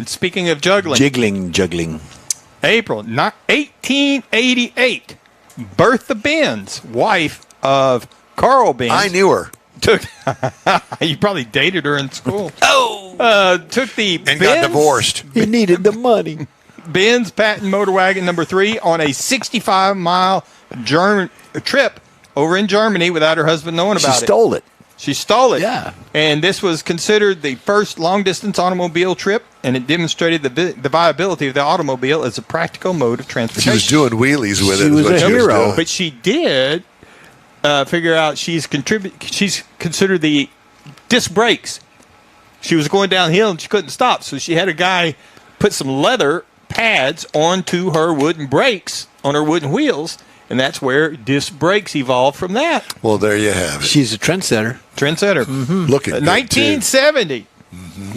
And speaking of juggling. Juggling. April 1888, Bertha Benz, wife of Carl Benz. I knew her. You probably dated her in school. Took the And got divorced. He needed the money. Benz patent motor wagon number 3 on a 65-mile trip over in Germany without her husband knowing about it. She She stole it. Yeah. And this was considered the first long-distance automobile trip, and it demonstrated the viability of the automobile as a practical mode of transportation. She was doing wheelies with it. She was a hero. But she did figure out she's considered the disc brakes. She was going downhill and she couldn't stop, so she had a guy put some leather pads onto her wooden brakes on her wooden wheels, and that's where disc brakes evolved from that. Well, there you have it. She's a trendsetter. Trendsetter. Mm-hmm. Look at 1970.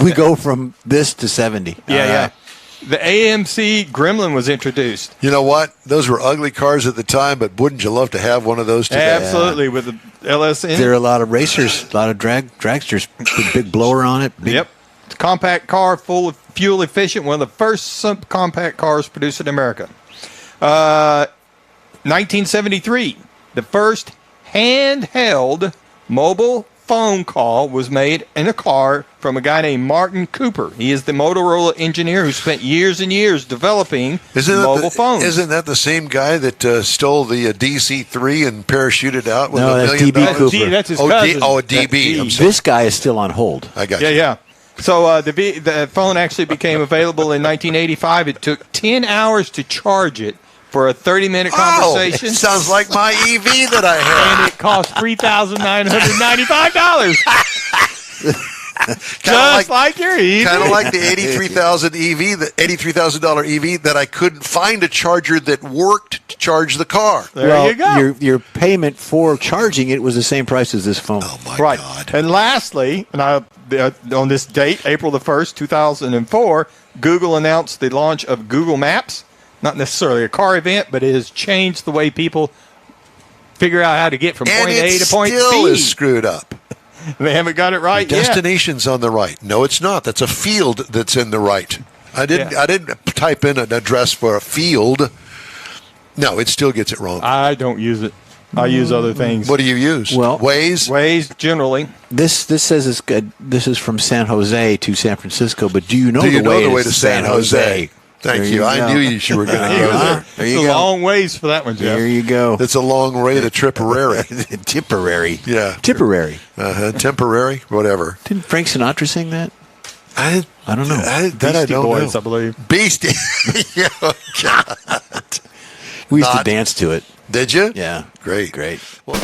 We go from this to 70. Yeah. The AMC Gremlin was introduced. You know what? Those were ugly cars at the time, but wouldn't you love to have one of those today? Absolutely, with the LS in it. There are a lot of racers, a lot of dragsters, big blower on it. Yep. It's a compact car, full of fuel efficient, one of the first subcompact cars produced in America. 1973, the first handheld mobile phone call was made in a car from a guy named Martin Cooper. He is the Motorola engineer who spent years and years developing mobile phones. Isn't that the same guy that stole the DC-3 and parachuted out with No, $1 that's million? DB Cooper. That's his cousin. A DB. I'm sorry. This guy is still on hold. I got you. Yeah. So the phone actually became available in 1985. It took 10 hours to charge it for a 30-minute conversation. It sounds like my EV that I had. And it cost $3,995. Just like your EV. Kind of like the $83,000 EV that I couldn't find a charger that worked to charge the car. There you go. Your payment for charging it was the same price as this phone. Oh, my God. And lastly, on this date, April the 1st, 2004, Google announced the launch of Google Maps. Not necessarily a car event, but it has changed the way people figure out how to get from point A to point And it still B. is screwed up. They haven't got it right yet. Destination's on the right. No, it's not. That's a field that's in the right. I didn't type in an address for a field. No, it still gets it wrong. I don't use it. I use other things. What do you use? Well, Waze, generally. This says it's good. This is from San Jose to San Francisco, but do you know the way to San Jose? Thank you. I knew you were going to go there. There you It's go. a long ways for that one, Jeff. There you go. It's a long way to Tipperary. Tipperary. Yeah. Tipperary. Temporary, whatever. Didn't Frank Sinatra sing that? I don't know. I Beastie don't Boys, know. I believe. Beastie. Oh, God. We used to dance to it. Did you? Yeah. Great. Great. Well,